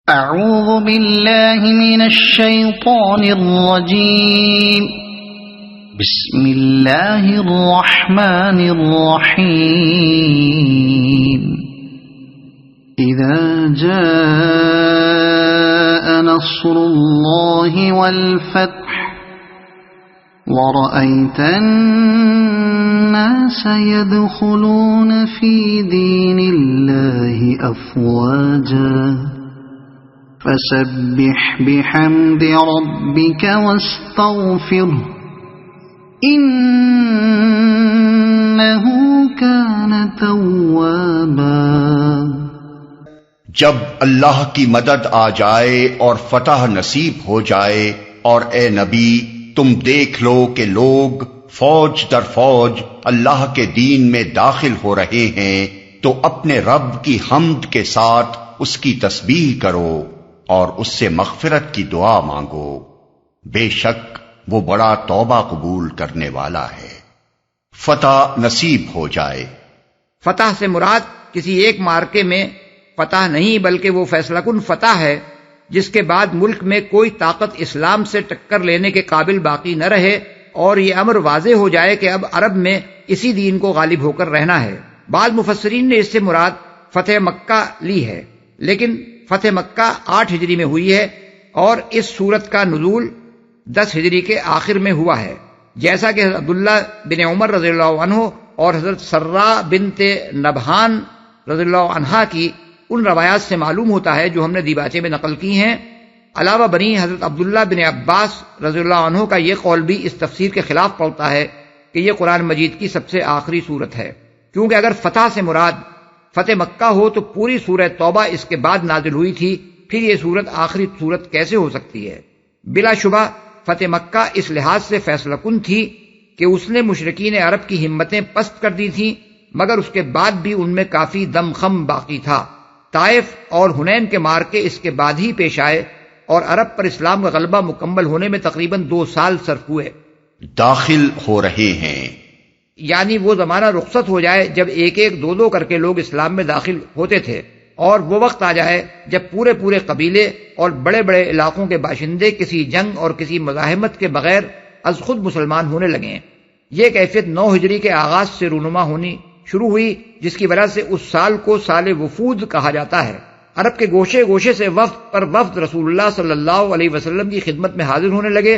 أعوذ بالله من الشيطان الرجيم بسم الله الرحمن الرحيم إذا جاء نصر الله والفتح ورأيت الناس يدخلون في دين الله أفواجا فسبح بحمد ربك واستغفره إنه كان توابا۔ جب اللہ کی مدد آ جائے اور فتح نصیب ہو جائے اور اے نبی تم دیکھ لو کہ لوگ فوج در فوج اللہ کے دین میں داخل ہو رہے ہیں تو اپنے رب کی حمد کے ساتھ اس کی تسبیح کرو اور اس سے مغفرت کی دعا مانگو، بے شک وہ بڑا توبہ قبول کرنے والا ہے۔ فتح نصیب ہو جائے، فتح سے مراد کسی ایک مارکے میں فتح نہیں بلکہ وہ فیصلہ کن فتح ہے جس کے بعد ملک میں کوئی طاقت اسلام سے ٹکر لینے کے قابل باقی نہ رہے اور یہ امر واضح ہو جائے کہ اب عرب میں اسی دین کو غالب ہو کر رہنا ہے۔ بعض مفسرین نے اس سے مراد فتح مکہ لی ہے، لیکن فتح مکہ 8 ہجری میں ہوئی ہے اور اس سورت کا نزول 10 ہجری کے آخر میں ہوا ہے، جیسا کہ حضرت عبداللہ بن عمر رضی اللہ عنہ اور حضرت سرا بنت نبہان رضی اللہ عنہا کی ان روایات سے معلوم ہوتا ہے جو ہم نے دیباچے میں نقل کی ہیں۔ علاوہ بنی حضرت عبداللہ بن عباس رضی اللہ عنہ کا یہ قول بھی اس تفسیر کے خلاف پڑتا ہے کہ یہ قرآن مجید کی سب سے آخری صورت ہے، کیونکہ اگر فتح سے مراد فتح مکہ ہو تو پوری سورہ توبہ اس کے بعد نازل ہوئی تھی، پھر یہ سورت آخری سورت کیسے ہو سکتی ہے؟ بلا شبہ فتح مکہ اس لحاظ سے فیصلہ کن تھی کہ اس نے مشرکین عرب کی ہمتیں پست کر دی تھیں، مگر اس کے بعد بھی ان میں کافی دم خم باقی تھا۔ طائف اور حنین کے مارکے اس کے بعد ہی پیش آئے اور عرب پر اسلام کا غلبہ مکمل ہونے میں تقریباً 2 سال صرف ہوئے۔ داخل ہو رہے ہیں یعنی وہ زمانہ رخصت ہو جائے جب ایک ایک دو دو کر کے لوگ اسلام میں داخل ہوتے تھے، اور وہ وقت آ جائے جب پورے پورے قبیلے اور بڑے بڑے علاقوں کے باشندے کسی جنگ اور کسی مزاحمت کے بغیر از خود مسلمان ہونے لگیں۔ یہ کیفیت 9 ہجری کے آغاز سے رونما ہونی شروع ہوئی، جس کی وجہ سے اس سال کو سال وفود کہا جاتا ہے۔ عرب کے گوشے گوشے سے وفد پر وفد رسول اللہ صلی اللہ علیہ وسلم کی خدمت میں حاضر ہونے لگے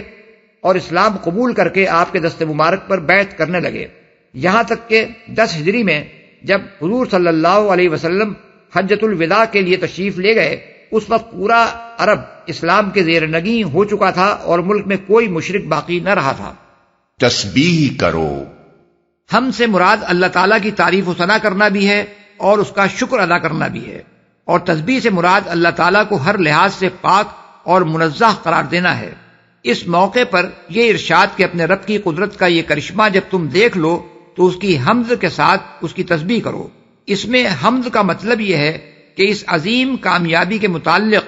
اور اسلام قبول کر کے آپ کے دست مبارک پر بیعت کرنے لگے، یہاں تک کہ 10 ہجری میں جب حضور صلی اللہ علیہ وسلم حجۃ الوداع کے لیے تشریف لے گئے، اس وقت پورا عرب اسلام کے زیر نگیں ہو چکا تھا اور ملک میں کوئی مشرک باقی نہ رہا تھا۔ تسبیح کرو، ہم سے مراد اللہ تعالیٰ کی تعریف و ثنا کرنا بھی ہے اور اس کا شکر ادا کرنا بھی ہے، اور تسبیح سے مراد اللہ تعالیٰ کو ہر لحاظ سے پاک اور منزہ قرار دینا ہے۔ اس موقع پر یہ ارشاد کہ اپنے رب کی قدرت کا یہ کرشمہ جب تم دیکھ لو تو اس کی حمد کے ساتھ اس کی تسبیح کرو۔ اس میں حمد کا مطلب یہ ہے کہ اس عظیم کامیابی کے متعلق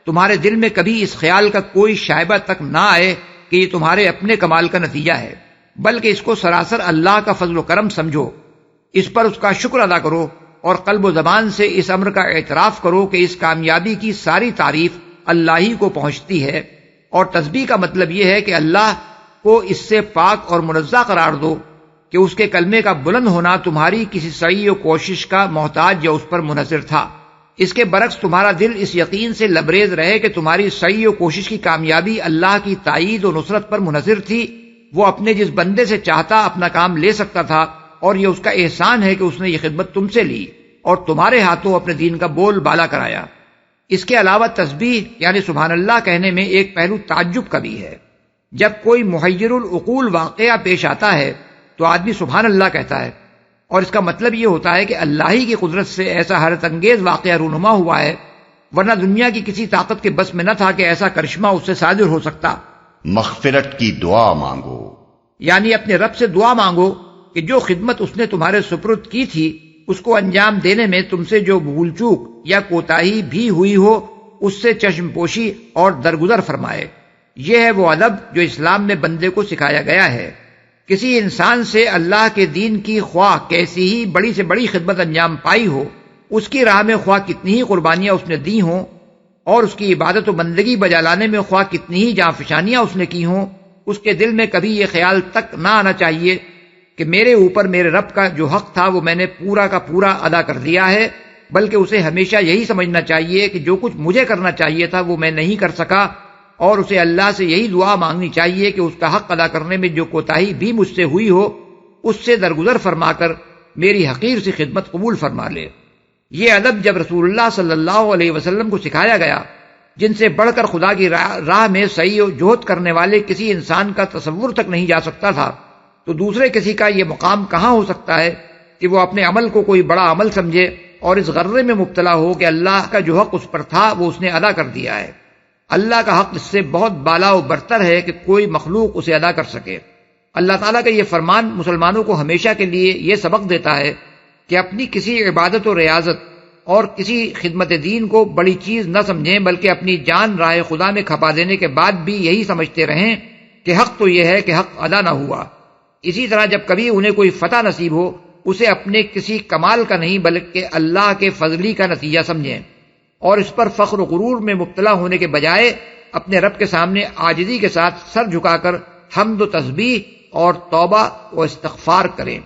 تمہارے دل میں کبھی اس خیال کا کوئی شائبہ تک نہ آئے کہ یہ تمہارے اپنے کمال کا نتیجہ ہے، بلکہ اس کو سراسر اللہ کا فضل و کرم سمجھو، اس پر اس کا شکر ادا کرو اور قلب و زبان سے اس امر کا اعتراف کرو کہ اس کامیابی کی ساری تعریف اللہ ہی کو پہنچتی ہے۔ اور تسبیح کا مطلب یہ ہے کہ اللہ کو اس سے پاک اور منزہ قرار دو کہ اس کے کلمے کا بلند ہونا تمہاری کسی سعی و کوشش کا محتاج یا اس پر منحصر تھا۔ اس کے برعکس تمہارا دل اس یقین سے لبریز رہے کہ تمہاری سعی و کوشش کی کامیابی اللہ کی تائید و نصرت پر منحصر تھی۔ وہ اپنے جس بندے سے چاہتا اپنا کام لے سکتا تھا، اور یہ اس کا احسان ہے کہ اس نے یہ خدمت تم سے لی اور تمہارے ہاتھوں اپنے دین کا بول بالا کرایا۔ اس کے علاوہ تسبیح یعنی سبحان اللہ کہنے میں ایک پہلو تعجب کا بھی ہے۔ جب کوئی محیر العقول واقعہ پیش آتا ہے تو آدمی سبحان اللہ کہتا ہے، اور اس کا مطلب یہ ہوتا ہے کہ اللہ ہی کی قدرت سے ایسا حیرت انگیز واقعہ رونما ہوا ہے، ورنہ دنیا کی کسی طاقت کے بس میں نہ تھا کہ ایسا کرشمہ اس سے صادر ہو سکتا۔ مغفرت کی دعا مانگو، یعنی اپنے رب سے دعا مانگو کہ جو خدمت اس نے تمہارے سپرد کی تھی اس کو انجام دینے میں تم سے جو بھول چوک یا کوتاہی بھی ہوئی ہو اس سے چشم پوشی اور درگزر فرمائے۔ یہ ہے وہ ادب جو اسلام میں بندے کو سکھایا گیا ہے۔ کسی انسان سے اللہ کے دین کی خواہ کیسی ہی بڑی سے بڑی خدمت انجام پائی ہو، اس کی راہ میں خواہ کتنی ہی قربانیاں اس نے دی ہوں، اور اس کی عبادت و بندگی بجا لانے میں خواہ کتنی ہی جانفشانیاں اس نے کی ہوں، اس کے دل میں کبھی یہ خیال تک نہ آنا چاہیے کہ میرے اوپر میرے رب کا جو حق تھا وہ میں نے پورا کا پورا ادا کر دیا ہے، بلکہ اسے ہمیشہ یہی سمجھنا چاہیے کہ جو کچھ مجھے کرنا چاہیے تھا وہ میں نہیں کر سکا، اور اسے اللہ سے یہی دعا مانگنی چاہیے کہ اس کا حق ادا کرنے میں جو کوتاہی بھی مجھ سے ہوئی ہو اس سے درگزر فرما کر میری حقیر سی خدمت قبول فرما لے۔ یہ ادب جب رسول اللہ صلی اللہ علیہ وسلم کو سکھایا گیا، جن سے بڑھ کر خدا کی راہ میں سعی و جہد کرنے والے کسی انسان کا تصور تک نہیں جا سکتا تھا، تو دوسرے کسی کا یہ مقام کہاں ہو سکتا ہے کہ وہ اپنے عمل کو کوئی بڑا عمل سمجھے اور اس غرے میں مبتلا ہو کہ اللہ کا جو حق اس پر تھا وہ اس نے ادا کر دیا ہے۔ اللہ کا حق اس سے بہت بالا و برتر ہے کہ کوئی مخلوق اسے ادا کر سکے۔ اللہ تعالیٰ کا یہ فرمان مسلمانوں کو ہمیشہ کے لیے یہ سبق دیتا ہے کہ اپنی کسی عبادت و ریاضت اور کسی خدمت دین کو بڑی چیز نہ سمجھیں، بلکہ اپنی جان راہ خدا میں کھپا دینے کے بعد بھی یہی سمجھتے رہیں کہ حق تو یہ ہے کہ حق ادا نہ ہوا۔ اسی طرح جب کبھی انہیں کوئی فتح نصیب ہو اسے اپنے کسی کمال کا نہیں بلکہ اللہ کے فضلی کا نتیجہ سمجھیں، اور اس پر فخر و غرور میں مبتلا ہونے کے بجائے اپنے رب کے سامنے عاجزی کے ساتھ سر جھکا کر حمد و تسبیح اور توبہ و استغفار کریں۔